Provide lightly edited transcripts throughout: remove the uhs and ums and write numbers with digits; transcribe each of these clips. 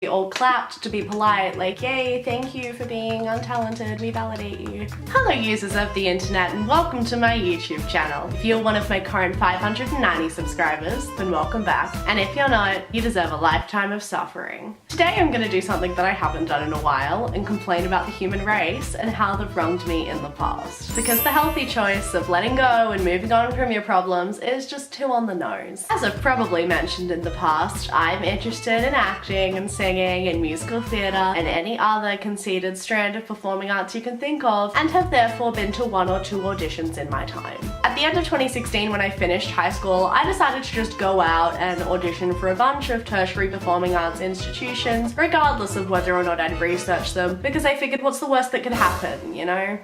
We all clapped to be polite, like, yay, thank you for being untalented, we validate you. Hello users of the internet and welcome to my YouTube channel. If you're one of my current 590 subscribers, then welcome back. And if you're not, you deserve a lifetime of suffering. Today I'm gonna do something that I haven't done in a while and complain about the human race and how they've wronged me in the past. Because the healthy choice of letting go and moving on from your problems is just too on the nose. As I've probably mentioned in the past, I'm interested in acting and singing and musical theatre and any other conceited strand of performing arts you can think of, and have therefore been to 1 or 2 auditions in my time. At the end of 2016, when I finished high school, I decided to just go out and audition for a bunch of tertiary performing arts institutions, regardless of whether or not I'd researched them, because I figured what's the worst that could happen, you know?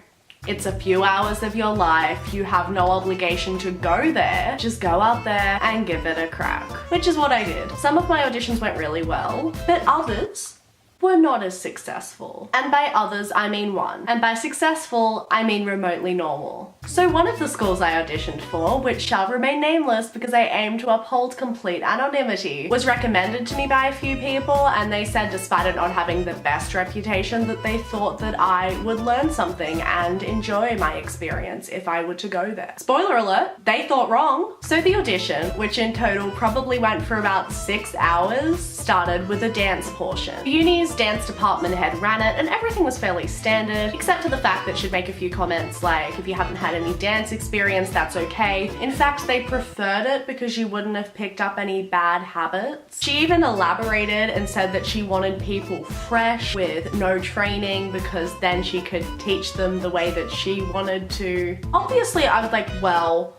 It's a few hours of your life, you have no obligation to go there, just go out there and give it a crack. Which is what I did. Some of my auditions went really well, but others were not as successful. And by others, I mean one. And by successful, I mean remotely normal. So one of the schools I auditioned for, which shall remain nameless because I aim to uphold complete anonymity, was recommended to me by a few people, and they said despite it not having the best reputation, that they thought that I would learn something and enjoy my experience if I were to go there. Spoiler alert, they thought wrong. So the audition, which in total probably went for about 6 hours, started with a dance portion. The uni's dance department head ran it and everything was fairly standard, except for the fact that she'd make a few comments like, if you haven't had any dance experience, that's okay. In fact, they preferred it because you wouldn't have picked up any bad habits. She even elaborated and said that she wanted people fresh with no training because then she could teach them the way that she wanted to. Obviously, I was like, well,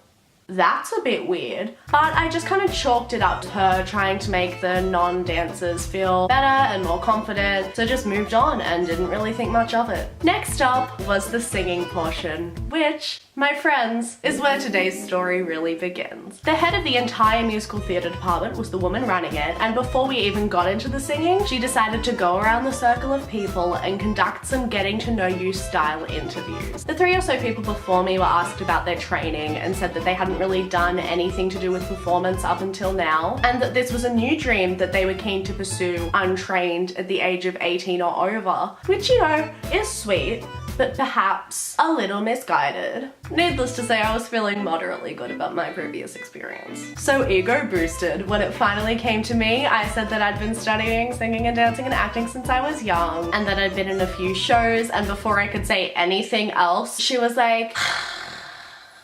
that's a bit weird, but I just kind of chalked it up to her trying to make the non-dancers feel better and more confident, so just moved on and didn't really think much of it. Next up was the singing portion, which, my friends, is where today's story really begins. The head of the entire musical theatre department was the woman running it, and before we even got into the singing, she decided to go around the circle of people and conduct some getting to know you style interviews. The 3 or so people before me were asked about their training and said that they hadn't really done anything to do with performance up until now, and that this was a new dream that they were keen to pursue untrained at the age of 18 or over, which, you know, is sweet, but perhaps a little misguided. Needless to say, I was feeling moderately good about my previous experience. So ego boosted, when it finally came to me, I said that I'd been studying singing and dancing and acting since I was young, and that I'd been in a few shows, and before I could say anything else, she was like,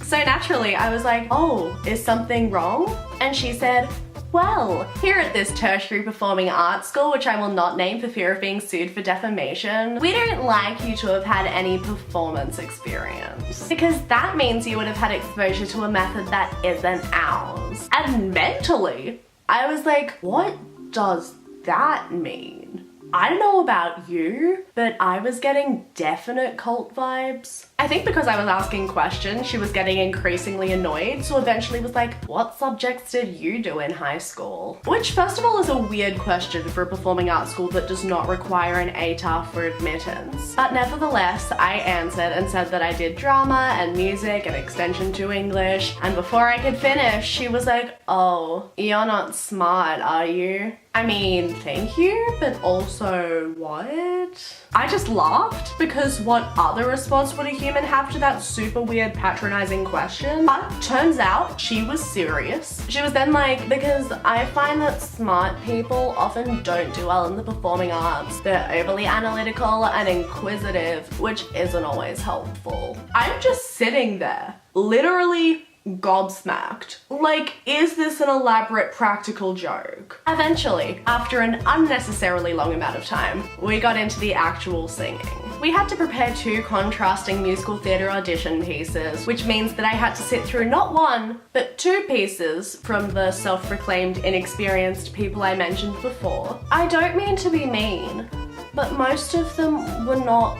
so naturally I was like, oh, is something wrong? And she said, well, here at this tertiary performing arts school, which I will not name for fear of being sued for defamation, we don't like you to have had any performance experience. Because that means you would have had exposure to a method that isn't ours. And mentally, I was like, what does that mean? I don't know about you, but I was getting definite cult vibes. I think because I was asking questions, she was getting increasingly annoyed, so eventually was like, what subjects did you do in high school? Which, first of all, is a weird question for a performing arts school that does not require an ATAR for admittance. But nevertheless, I answered and said that I did drama and music and extension to English, and before I could finish, she was like, oh, you're not smart, are you? I mean, thank you, but also what? I just laughed because what other response would a human have to that super weird patronizing question? But turns out she was serious. She was then like, because I find that smart people often don't do well in the performing arts. They're overly analytical and inquisitive, which isn't always helpful. I'm just sitting there, literally gobsmacked. Like, is this an elaborate practical joke? Eventually, after an unnecessarily long amount of time, we got into the actual singing. We had to prepare 2 contrasting musical theatre audition pieces, which means that I had to sit through not 1, but 2 pieces from the self-proclaimed inexperienced people I mentioned before. I don't mean to be mean, but most of them were not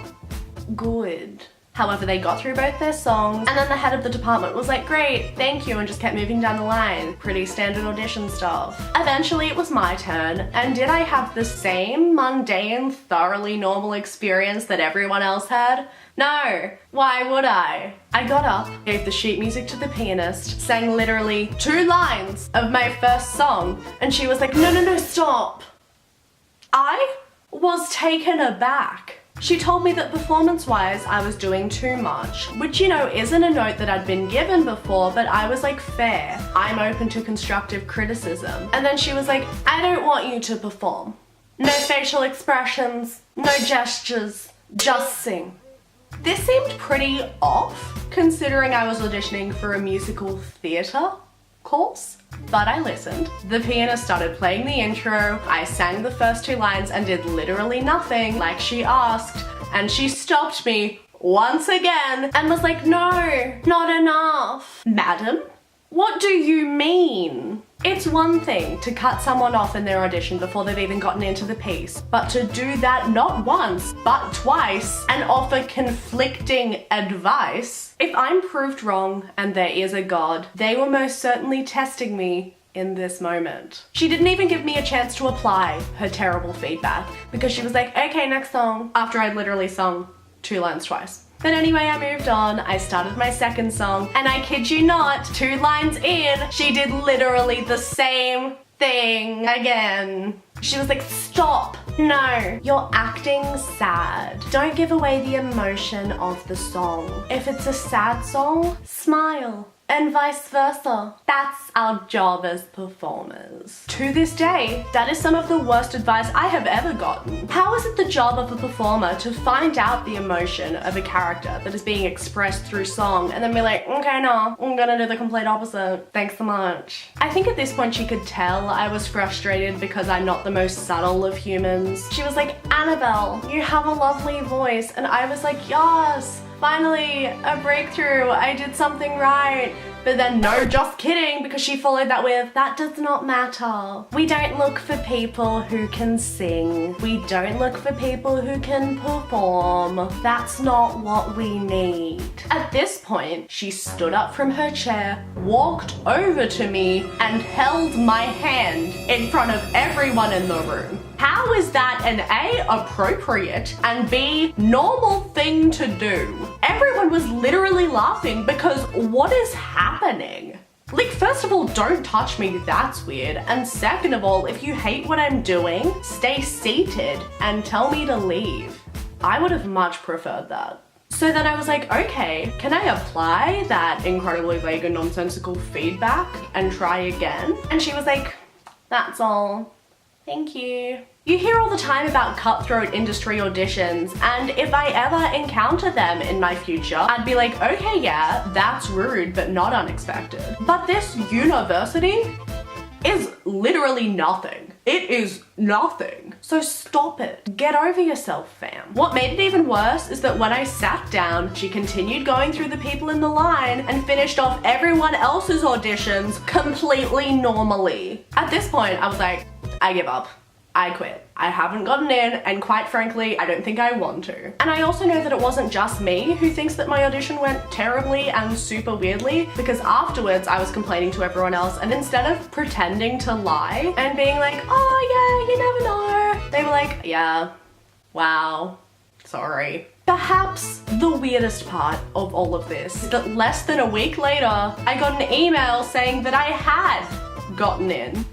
good. However, they got through both their songs, and then the head of the department was like, great, thank you, and just kept moving down the line. Pretty standard audition stuff. Eventually, it was my turn, and did I have the same mundane, thoroughly normal experience that everyone else had? No. Why would I? I got up, gave the sheet music to the pianist, sang literally 2 lines of my first song, and she was like, no, stop. I was taken aback. She told me that performance-wise I was doing too much, which, you know, isn't a note that I'd been given before, but I was like, fair. I'm open to constructive criticism. And then she was like, I don't want you to perform. No facial expressions, no gestures, just sing. This seemed pretty off, considering I was auditioning for a musical theatre course. But I listened. The pianist started playing the intro, I sang the first 2 lines and did literally nothing like she asked, and she stopped me once again and was like, no, not enough. Madam, what do you mean? It's one thing to cut someone off in their audition before they've even gotten into the piece, but to do that not once, but twice, and offer conflicting advice. If I'm proved wrong and there is a God, they were most certainly testing me in this moment. She didn't even give me a chance to apply her terrible feedback because she was like, okay, next song, after I'd literally sung 2 lines twice. But anyway, I moved on, I started my second song, and I kid you not, 2 lines in, she did literally the same thing again. She was like, stop, no, you're acting sad. Don't give away the emotion of the song. If it's a sad song, smile. And vice versa. That's our job as performers. To this day, that is some of the worst advice I have ever gotten. How is it the job of a performer to find out the emotion of a character that is being expressed through song and then be like, okay, no, I'm gonna do the complete opposite. Thanks so much. I think at this point she could tell I was frustrated because I'm not the most subtle of humans. She was like, Annabelle, you have a lovely voice. And I was like, yes. Finally, a breakthrough, I did something right. But then no, just kidding, because she followed that with, that does not matter. We don't look for people who can sing. We don't look for people who can perform. That's not what we need. At this point, she stood up from her chair, walked over to me, and held my hand in front of everyone in the room. How is that an A, appropriate, and B, normal thing to do? Everyone was literally laughing because what is happening? Like, first of all, don't touch me, that's weird. And second of all, if you hate what I'm doing, stay seated and tell me to leave. I would have much preferred that. So then I was like, okay, can I apply that incredibly vague and nonsensical feedback and try again? And she was like, that's all. Thank you. You hear all the time about cutthroat industry auditions, and if I ever encounter them in my future, I'd be like, okay, yeah, that's rude, but not unexpected. But this university is literally nothing. It is nothing. So stop it. Get over yourself, fam. What made it even worse is that when I sat down, she continued going through the people in the line and finished off everyone else's auditions completely normally. At this point, I was like, I give up. I quit. I haven't gotten in, and quite frankly, I don't think I want to. And I also know that it wasn't just me who thinks that my audition went terribly and super weirdly, because afterwards I was complaining to everyone else, and instead of pretending to lie and being like, oh yeah, you never know, they were like, yeah, wow, sorry. Perhaps the weirdest part of all of this is that less than a week later, I got an email saying that I had gotten in.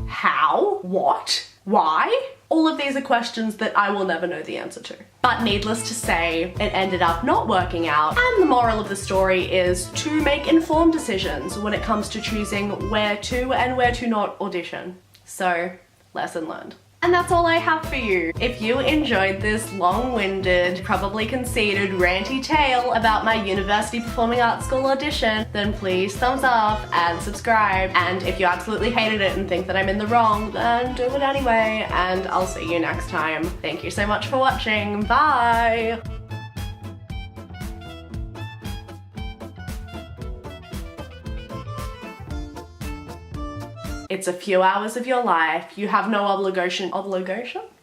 How? What? Why? All of these are questions that I will never know the answer to. But needless to say, it ended up not working out, and the moral of the story is to make informed decisions when it comes to choosing where to and where to not audition. So, lesson learned. And that's all I have for you. If you enjoyed this long-winded, probably conceited, ranty tale about my University Performing Arts School audition, then please thumbs up and subscribe. And if you absolutely hated it and think that I'm in the wrong, then do it anyway. And I'll see you next time. Thank you so much for watching. Bye! It's a few hours of your life. You have no obligation. Obligation?